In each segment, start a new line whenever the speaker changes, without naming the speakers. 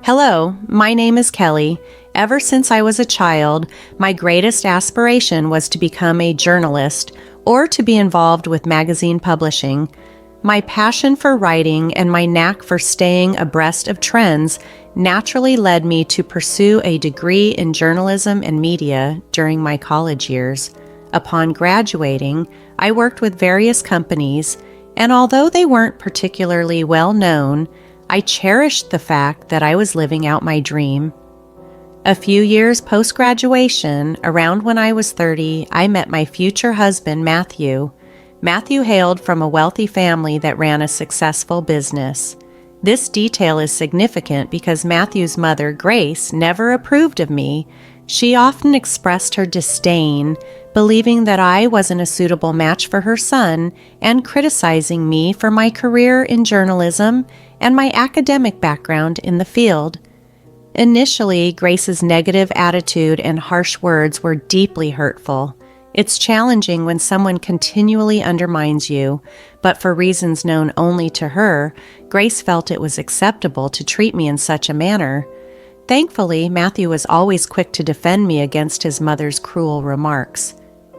Hello, my name is Kelly. Ever since I was a child, my greatest aspiration was to become a journalist or to be involved with magazine publishing. My passion for writing and my knack for staying abreast of trends naturally led me to pursue a degree in journalism and media during my college years. Upon graduating, I worked with various companies, and although they weren't particularly well known, I cherished the fact that I was living out my dream. A few years post-graduation, around when I was 30, I met my future husband, Matthew. Matthew hailed from a wealthy family that ran a successful business. This detail is significant because Matthew's mother, Grace, never approved of me. She often expressed her disdain, believing that I wasn't a suitable match for her son and criticizing me for my career in journalism and my academic background in the field. Initially, Grace's negative attitude and harsh words were deeply hurtful. It's challenging when someone continually undermines you, but for reasons known only to her, Grace felt it was acceptable to treat me in such a manner. Thankfully, Matthew was always quick to defend me against his mother's cruel remarks.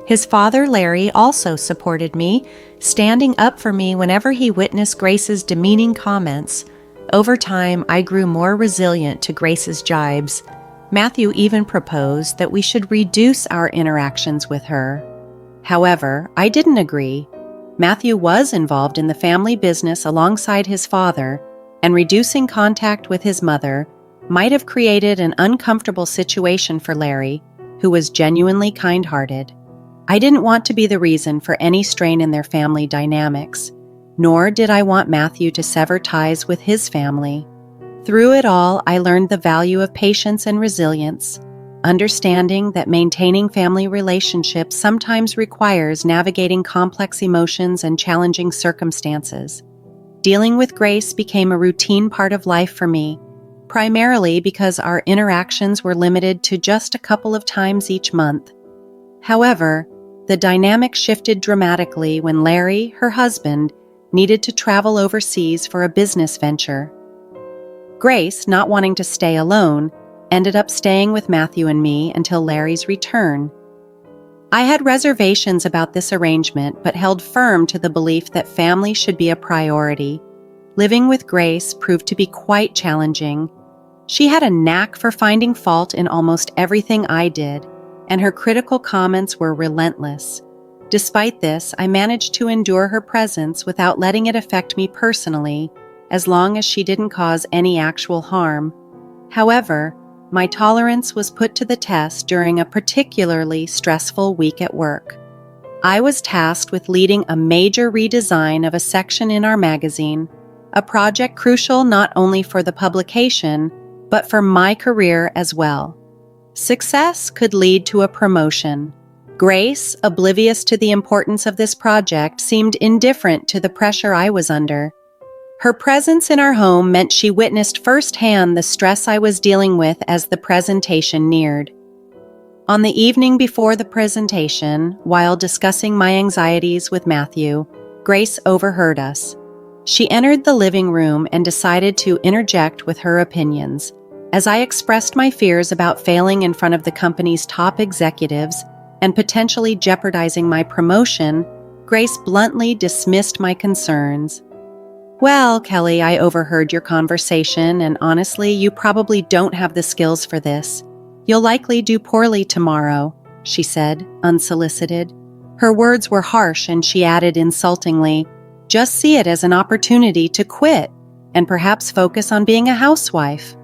His father, Larry, also supported me, standing up for me whenever he witnessed Grace's demeaning comments. Over time, I grew more resilient to Grace's jibes. Matthew even proposed that we should reduce our interactions with her. However, I didn't agree. Matthew was involved in the family business alongside his father, and reducing contact with his mother might have created an uncomfortable situation for Larry, who was genuinely kind-hearted. I didn't want to be the reason for any strain in their family dynamics, nor did I want Matthew to sever ties with his family. Through it all, I learned the value of patience and resilience, understanding that maintaining family relationships sometimes requires navigating complex emotions and challenging circumstances. Dealing with Grace became a routine part of life for me, primarily because our interactions were limited to just a couple of times each month. However, the dynamic shifted dramatically when Larry, her husband, needed to travel overseas for a business venture. Grace, not wanting to stay alone, ended up staying with Matthew and me until Larry's return. I had reservations about this arrangement, but held firm to the belief that family should be a priority. Living with Grace proved to be quite challenging. She had a knack for finding fault in almost everything I did, and her critical comments were relentless. Despite this, I managed to endure her presence without letting it affect me personally, as long as she didn't cause any actual harm. However, my tolerance was put to the test during a particularly stressful week at work. I was tasked with leading a major redesign of a section in our magazine, a project crucial not only for the publication, but for my career as well. Success could lead to a promotion. Grace, oblivious to the importance of this project, seemed indifferent to the pressure I was under. Her presence in our home meant she witnessed firsthand the stress I was dealing with as the presentation neared. On the evening before the presentation, while discussing my anxieties with Matthew, Grace overheard us. She entered the living room and decided to interject with her opinions. As I expressed my fears about failing in front of the company's top executives and potentially jeopardizing my promotion, Grace bluntly dismissed my concerns. "Well, Kelly, I overheard your conversation, and honestly, you probably don't have the skills for this. You'll likely do poorly tomorrow," she said, unsolicited. Her words were harsh, and she added insultingly, "Just see it as an opportunity to quit and perhaps focus on being a housewife."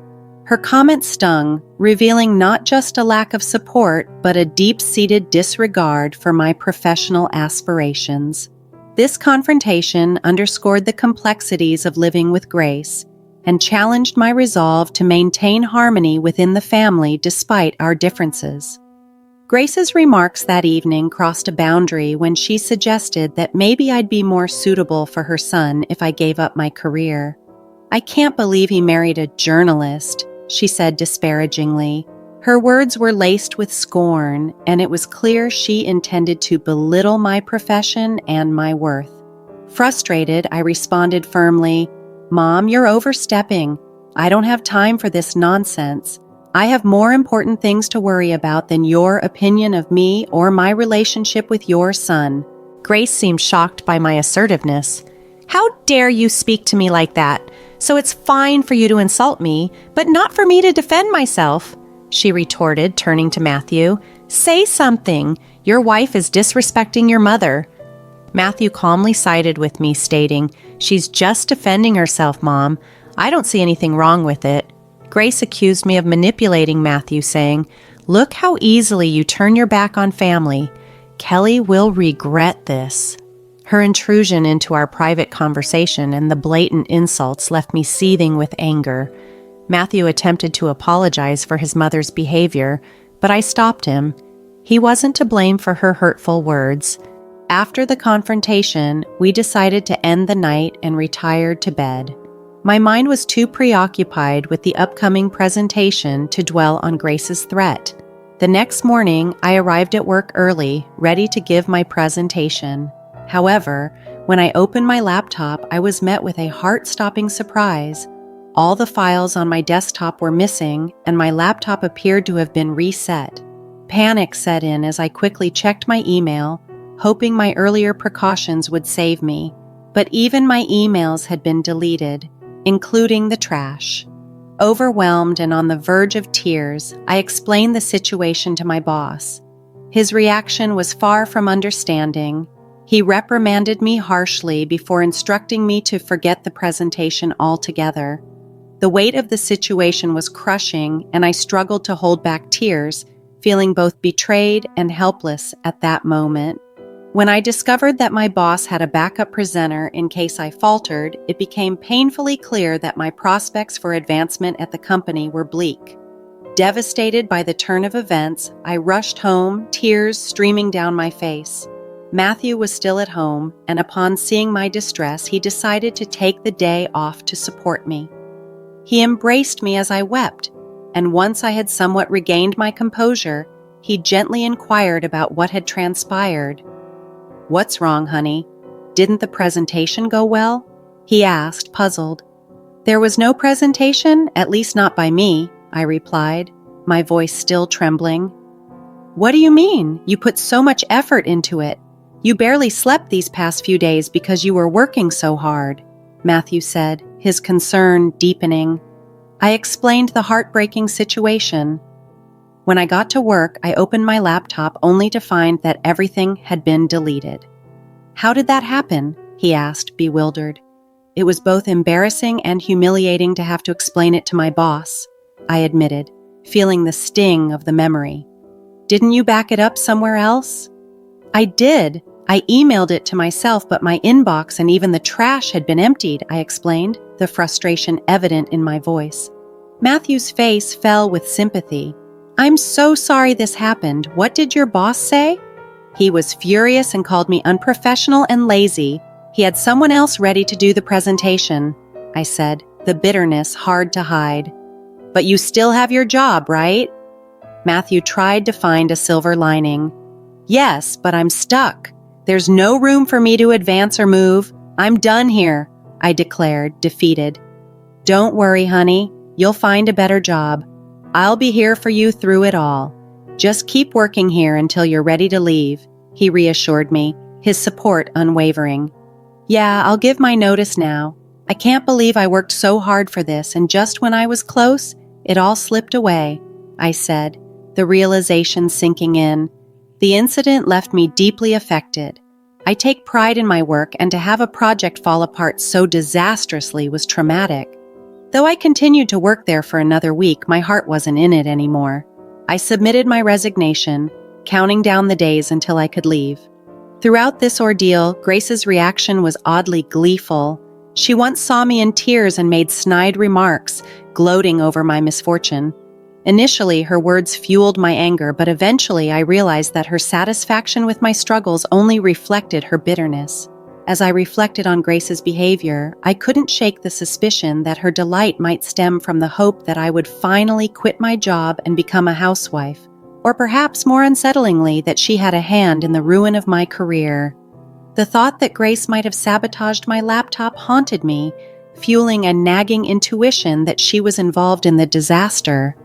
Her comment stung, revealing not just a lack of support, but a deep-seated disregard for my professional aspirations. This confrontation underscored the complexities of living with Grace and challenged my resolve to maintain harmony within the family despite our differences. Grace's remarks that evening crossed a boundary when she suggested that maybe I'd be more suitable for her son if I gave up my career. "I can't believe he married a journalist," she said disparagingly. Her words were laced with scorn, and it was clear she intended to belittle my profession and my worth. Frustrated, I responded firmly, "Mom, you're overstepping. I don't have time for this nonsense. I have more important things to worry about than your opinion of me or my relationship with your son." Grace seemed shocked by my assertiveness. "How dare you speak to me like that? So it's fine for you to insult me, but not for me to defend myself," she retorted, turning to Matthew. "Say something. Your wife is disrespecting your mother." Matthew calmly sided with me, stating, "She's just defending herself, Mom. I don't see anything wrong with it." Grace accused me of manipulating Matthew, saying, "Look how easily you turn your back on family. Kelly will regret this." Her intrusion into our private conversation and the blatant insults left me seething with anger. Matthew attempted to apologize for his mother's behavior, but I stopped him. He wasn't to blame for her hurtful words. After the confrontation, we decided to end the night and retired to bed. My mind was too preoccupied with the upcoming presentation to dwell on Grace's threat. The next morning, I arrived at work early, ready to give my presentation. However, when I opened my laptop, I was met with a heart-stopping surprise. All the files on my desktop were missing, and my laptop appeared to have been reset. Panic set in as I quickly checked my email, hoping my earlier precautions would save me. But even my emails had been deleted, including the trash. Overwhelmed and on the verge of tears, I explained the situation to my boss. His reaction was far from understanding. He reprimanded me harshly before instructing me to forget the presentation altogether. The weight of the situation was crushing, and I struggled to hold back tears, feeling both betrayed and helpless at that moment. When I discovered that my boss had a backup presenter in case I faltered, it became painfully clear that my prospects for advancement at the company were bleak. Devastated by the turn of events, I rushed home, tears streaming down my face. Matthew was still at home, and upon seeing my distress, he decided to take the day off to support me. He embraced me as I wept, and once I had somewhat regained my composure, he gently inquired about what had transpired. "What's wrong, honey? Didn't the presentation go well?" he asked, puzzled. "There was no presentation, at least not by me," I replied, my voice still trembling. "What do you mean? You put so much effort into it. You barely slept these past few days because you were working so hard," Matthew said, his concern deepening. I explained the heartbreaking situation. When I got to work, I opened my laptop only to find that everything had been deleted. "How did that happen?" he asked, bewildered. "It was both embarrassing and humiliating to have to explain it to my boss," I admitted, feeling the sting of the memory. "Didn't you back it up somewhere else?" "I did. I emailed it to myself, but my inbox and even the trash had been emptied," I explained, the frustration evident in my voice. Matthew's face fell with sympathy. "I'm so sorry this happened. What did your boss say?" "He was furious and called me unprofessional and lazy. He had someone else ready to do the presentation," I said, the bitterness hard to hide. "But you still have your job, right?" Matthew tried to find a silver lining. "Yes, but I'm stuck. There's no room for me to advance or move. I'm done here," I declared, defeated. "Don't worry, honey. You'll find a better job. I'll be here for you through it all. Just keep working here until you're ready to leave," he reassured me, his support unwavering. "Yeah, I'll give my notice now. I can't believe I worked so hard for this, and just when I was close, it all slipped away," I said, the realization sinking in. The incident left me deeply affected. I take pride in my work, and to have a project fall apart so disastrously was traumatic. Though I continued to work there for another week, my heart wasn't in it anymore. I submitted my resignation, counting down the days until I could leave. Throughout this ordeal, Grace's reaction was oddly gleeful. She once saw me in tears and made snide remarks, gloating over my misfortune. Initially, her words fueled my anger, but eventually I realized that her satisfaction with my struggles only reflected her bitterness. As I reflected on Grace's behavior, I couldn't shake the suspicion that her delight might stem from the hope that I would finally quit my job and become a housewife, or perhaps more unsettlingly, that she had a hand in the ruin of my career. The thought that Grace might have sabotaged my laptop haunted me, fueling a nagging intuition that she was involved in the disaster.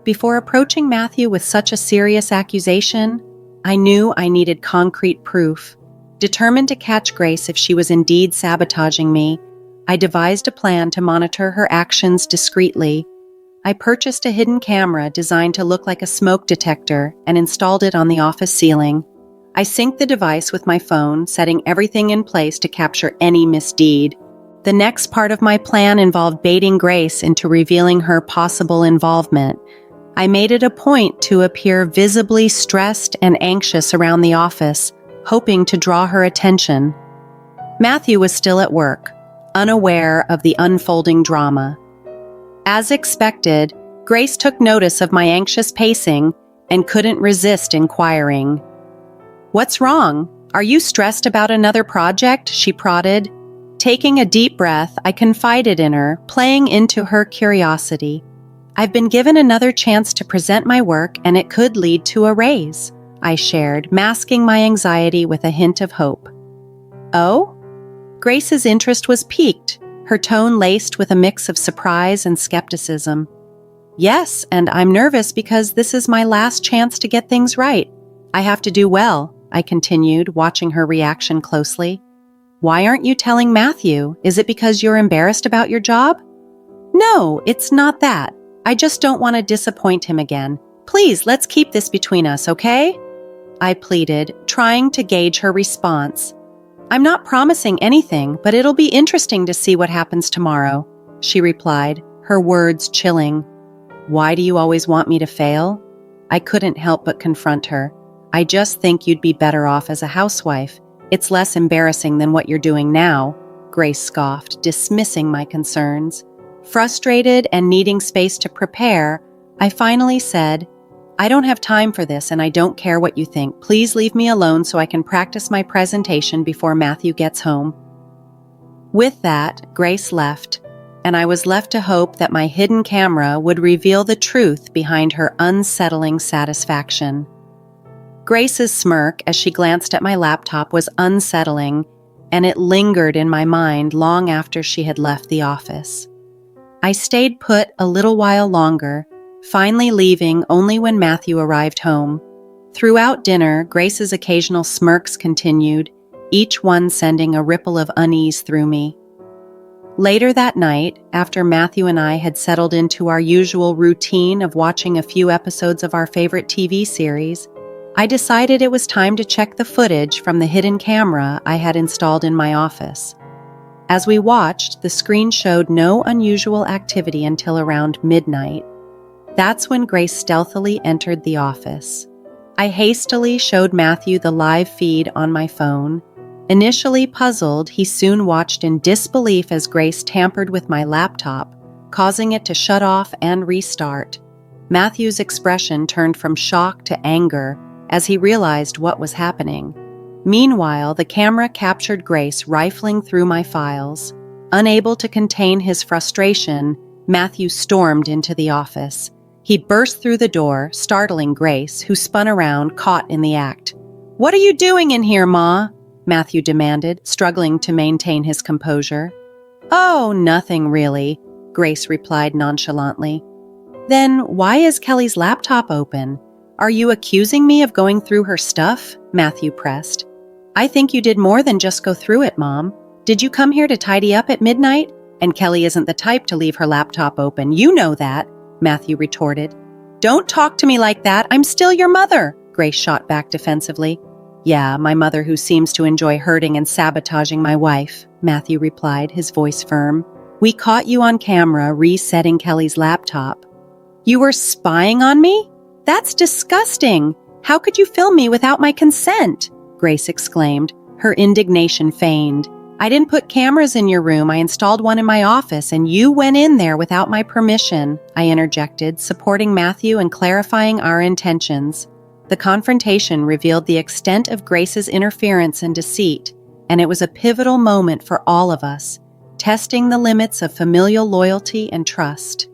Before approaching Matthew with such a serious accusation, I knew I needed concrete proof. Determined to catch Grace if she was indeed sabotaging me, I devised a plan to monitor her actions discreetly. I purchased a hidden camera designed to look like a smoke detector and installed it on the office ceiling. I synced the device with my phone, setting everything in place to capture any misdeed. The next part of my plan involved baiting Grace into revealing her possible involvement. I made it a point to appear visibly stressed and anxious around the office, hoping to draw her attention. Matthew was still at work, unaware of the unfolding drama. As expected, Grace took notice of my anxious pacing and couldn't resist inquiring. "What's wrong? Are you stressed about another project?" she prodded. Taking a deep breath, I confided in her, playing into her curiosity. "I've been given another chance to present my work, and it could lead to a raise," I shared, masking my anxiety with a hint of hope. "Oh?" Grace's interest was piqued, her tone laced with a mix of surprise and skepticism. "Yes, and I'm nervous because this is my last chance to get things right. I have to do well," I continued, watching her reaction closely. "Why aren't you telling Matthew? Is it because you're embarrassed about your job?" "No, it's not that. I just don't want to disappoint him again. Please, let's keep this between us, okay?" I pleaded, trying to gauge her response. "I'm not promising anything, but it'll be interesting to see what happens tomorrow," she replied, her words chilling. "Why do you always want me to fail?" I couldn't help but confront her. "I just think you'd be better off as a housewife. It's less embarrassing than what you're doing now," Grace scoffed, dismissing my concerns. Frustrated and needing space to prepare, I finally said, "I don't have time for this and I don't care what you think. Please leave me alone so I can practice my presentation before Matthew gets home." With that, Grace left, and I was left to hope that my hidden camera would reveal the truth behind her unsettling satisfaction. Grace's smirk as she glanced at my laptop was unsettling, and it lingered in my mind long after she had left the office. I stayed put a little while longer, finally leaving only when Matthew arrived home. Throughout dinner, Grace's occasional smirks continued, each one sending a ripple of unease through me. Later that night, after Matthew and I had settled into our usual routine of watching a few episodes of our favorite TV series, I decided it was time to check the footage from the hidden camera I had installed in my office. As we watched, the screen showed no unusual activity until around midnight. That's when Grace stealthily entered the office. I hastily showed Matthew the live feed on my phone. Initially puzzled, he soon watched in disbelief as Grace tampered with my laptop, causing it to shut off and restart. Matthew's expression turned from shock to anger as he realized what was happening. Meanwhile, the camera captured Grace rifling through my files. Unable to contain his frustration, Matthew stormed into the office. He burst through the door, startling Grace, who spun around, caught in the act. "What are you doing in here, Ma?" Matthew demanded, struggling to maintain his composure. "Oh, nothing really," Grace replied nonchalantly. "Then why is Kelly's laptop open? Are you accusing me of going through her stuff?" Matthew pressed. "I think you did more than just go through it, Mom. Did you come here to tidy up at midnight? And Kelly isn't the type to leave her laptop open. You know that," Matthew retorted. "Don't talk to me like that. I'm still your mother," Grace shot back defensively. "Yeah, my mother who seems to enjoy hurting and sabotaging my wife," Matthew replied, his voice firm. "We caught you on camera resetting Kelly's laptop." "You were spying on me? That's disgusting. How could you film me without my consent?" Grace exclaimed, her indignation feigned. "I didn't put cameras in your room. I installed one in my office, and you went in there without my permission," I interjected, supporting Matthew and clarifying our intentions. The confrontation revealed the extent of Grace's interference and deceit, and it was a pivotal moment for all of us, testing the limits of familial loyalty and trust.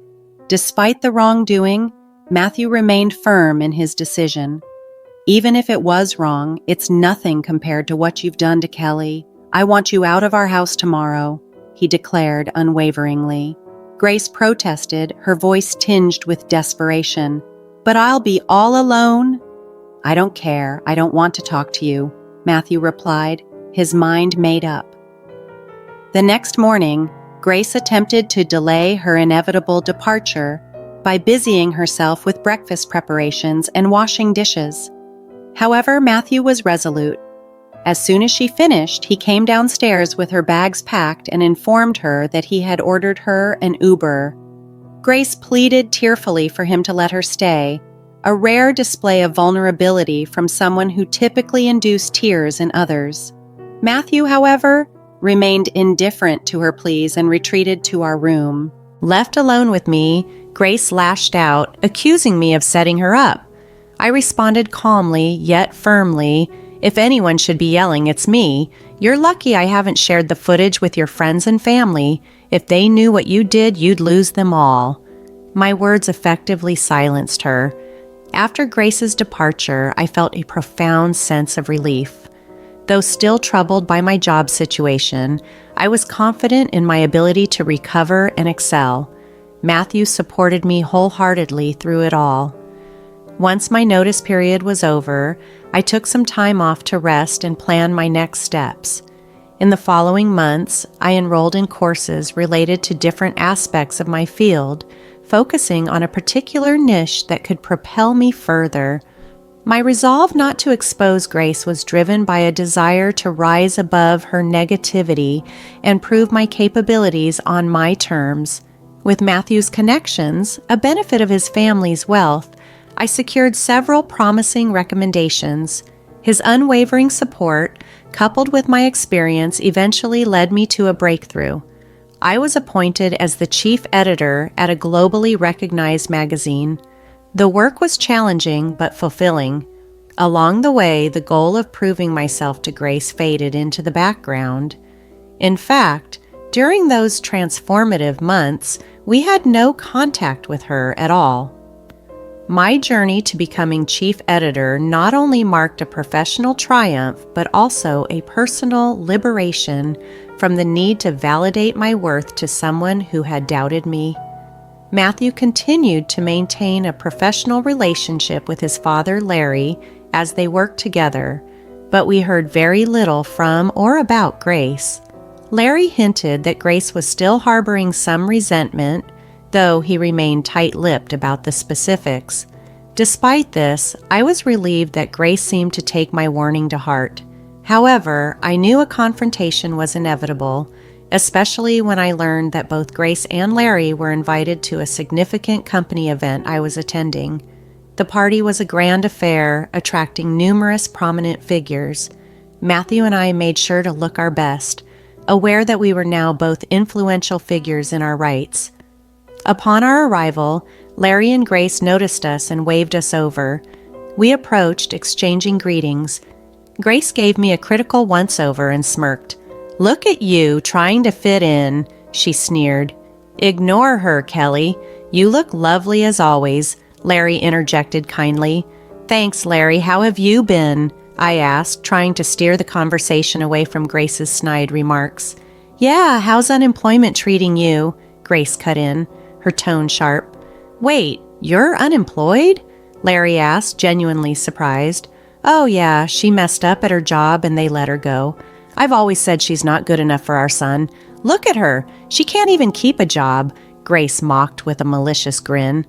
Despite the wrongdoing, Matthew remained firm in his decision. "Even if it was wrong, it's nothing compared to what you've done to Kelly. I want you out of our house tomorrow." he declared unwaveringly. Grace protested, her voice tinged with desperation. "But I'll be all alone." "I don't care. I don't want to talk to you," Matthew replied, his mind made up. The next morning, Grace attempted to delay her inevitable departure by busying herself with breakfast preparations and washing dishes. However, Matthew was resolute. As soon as she finished, he came downstairs with her bags packed and informed her that he had ordered her an Uber. Grace pleaded tearfully for him to let her stay, a rare display of vulnerability from someone who typically induced tears in others. Matthew, however, remained indifferent to her pleas and retreated to our room. Left alone with me, Grace lashed out, accusing me of setting her up. I responded calmly, yet firmly, "If anyone should be yelling, it's me. You're lucky I haven't shared the footage with your friends and family. If they knew what you did, you'd lose them all." My words effectively silenced her. After Grace's departure, I felt a profound sense of relief. Though still troubled by my job situation, I was confident in my ability to recover and excel. Matthew supported me wholeheartedly through it all. Once my notice period was over, I took some time off to rest and plan my next steps. In the following months, I enrolled in courses related to different aspects of my field, focusing on a particular niche that could propel me further. My resolve not to expose Grace was driven by a desire to rise above her negativity and prove my capabilities on my terms. With Matthew's connections, a benefit of his family's wealth, I secured several promising recommendations. His unwavering support, coupled with my experience, eventually led me to a breakthrough. I was appointed as the chief editor at a globally recognized magazine. The work was challenging but fulfilling. Along the way, the goal of proving myself to Grace faded into the background. In fact, during those transformative months, we had no contact with her at all. My journey to becoming chief editor not only marked a professional triumph, but also a personal liberation from the need to validate my worth to someone who had doubted me. Matthew continued to maintain a professional relationship with his father, Larry, as they worked together, but we heard very little from or about Grace. Larry hinted that Grace was still harboring some resentment, though he remained tight-lipped about the specifics. Despite this, I was relieved that Grace seemed to take my warning to heart. However, I knew a confrontation was inevitable, especially when I learned that both Grace and Larry were invited to a significant company event I was attending. The party was a grand affair, attracting numerous prominent figures. Matthew and I made sure to look our best, aware that we were now both influential figures in our rights. Upon our arrival, Larry and Grace noticed us and waved us over. We approached, exchanging greetings. Grace gave me a critical once-over and smirked. "Look at you, trying to fit in," she sneered. "Ignore her, Kelly. You look lovely as always," Larry interjected kindly. "Thanks, Larry. How have you been?" I asked, trying to steer the conversation away from Grace's snide remarks. "Yeah, how's unemployment treating you?" Grace cut in, her tone sharp. "Wait, you're unemployed?" Larry asked, genuinely surprised. "Oh yeah, she messed up at her job and they let her go. I've always said she's not good enough for our son. Look at her. She can't even keep a job," Grace mocked with a malicious grin.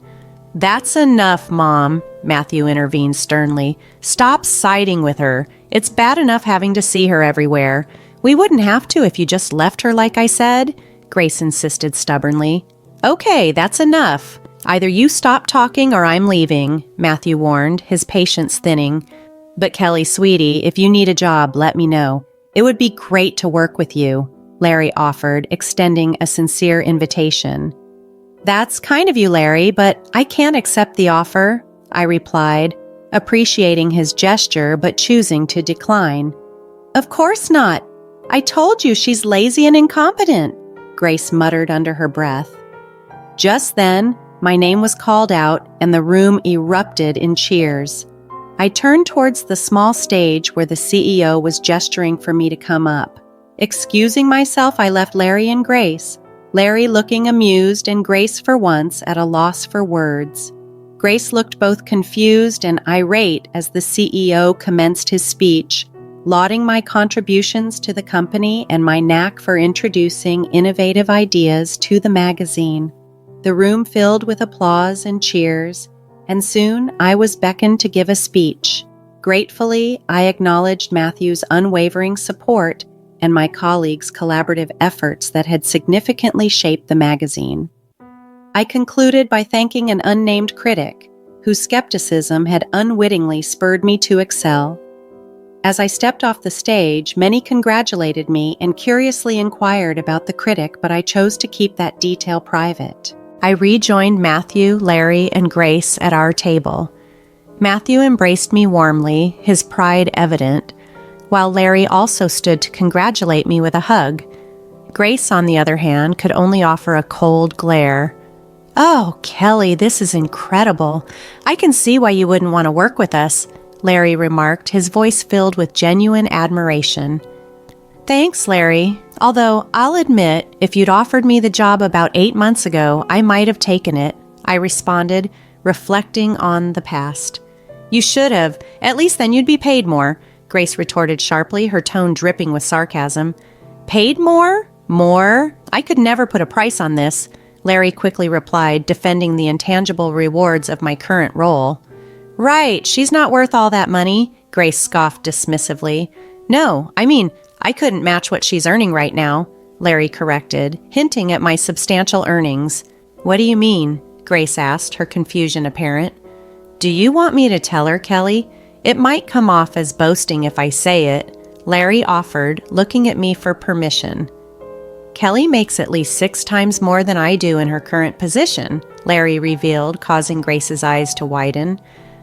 "That's enough, Mom," Matthew intervened sternly. "Stop siding with her. It's bad enough having to see her everywhere. We wouldn't have to if you just left her like I said," Grace insisted stubbornly. "Okay, that's enough. Either you stop talking or I'm leaving," Matthew warned, his patience thinning. "But Kelly, sweetie, if you need a job, let me know. It would be great to work with you," Larry offered, extending a sincere invitation. "That's kind of you, Larry, but I can't accept the offer," I replied, appreciating his gesture but choosing to decline. "Of course not. I told you she's lazy and incompetent," Grace muttered under her breath. Just then, my name was called out and the room erupted in cheers. I turned towards the small stage where the CEO was gesturing for me to come up. Excusing myself, I left Larry and Grace, Larry looking amused and Grace for once at a loss for words. Grace looked both confused and irate as the CEO commenced his speech, lauding my contributions to the company and my knack for introducing innovative ideas to the magazine. The room filled with applause and cheers, and soon I was beckoned to give a speech. Gratefully, I acknowledged Matthew's unwavering support and my colleagues' collaborative efforts that had significantly shaped the magazine. I concluded by thanking an unnamed critic, whose skepticism had unwittingly spurred me to excel. As I stepped off the stage, many congratulated me and curiously inquired about the critic, but I chose to keep that detail private. I rejoined Matthew, Larry, and Grace at our table. Matthew embraced me warmly, his pride evident, while Larry also stood to congratulate me with a hug. Grace, on the other hand, could only offer a cold glare. "Oh, Kelly, this is incredible. I can see why you wouldn't want to work with us," Larry remarked, his voice filled with genuine admiration. "Thanks, Larry. Although, I'll admit, if you'd offered me the job about 8 months ago, I might have taken it," I responded, reflecting on the past. "You should have. At least then you'd be paid more," Grace retorted sharply, her tone dripping with sarcasm. "Paid more? More? I could never put a price on this," Larry quickly replied, defending the intangible rewards of my current role. "Right, she's not worth all that money," Grace scoffed dismissively. "No, I mean, I couldn't match what she's earning right now," Larry corrected, hinting at my substantial earnings. "What do you mean?" Grace asked, her confusion apparent. "Do you want me to tell her, Kelly? It might come off as boasting if I say it," Larry offered, looking at me for permission. "Kelly makes at least 6 times more than I do in her current position," Larry revealed, causing Grace's eyes to widen.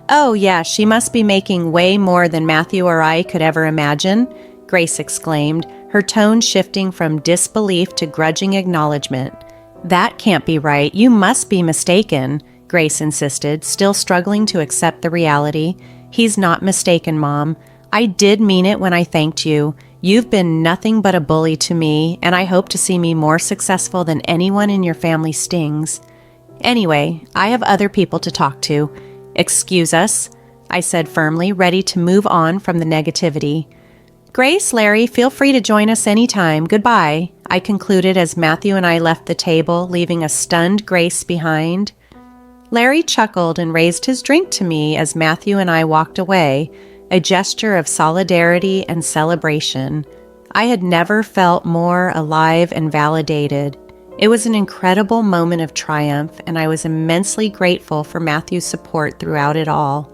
"Oh yeah, she must be making way more than Matthew or I could ever imagine," Grace exclaimed, her tone shifting from disbelief to grudging acknowledgement. "That can't be right. You must be mistaken," Grace insisted, still struggling to accept the reality. "He's not mistaken, Mom. I did mean it when I thanked you. You've been nothing but a bully to me, and I hope to see me more successful than anyone in your family stings. Anyway, I have other people to talk to. Excuse us," I said firmly, ready to move on from the negativity. "Grace, Larry, feel free to join us anytime. Goodbye," I concluded as Matthew and I left the table, leaving a stunned Grace behind. Larry chuckled and raised his drink to me as Matthew and I walked away, a gesture of solidarity and celebration. I had never felt more alive and validated. It was an incredible moment of triumph, and I was immensely grateful for Matthew's support throughout it all.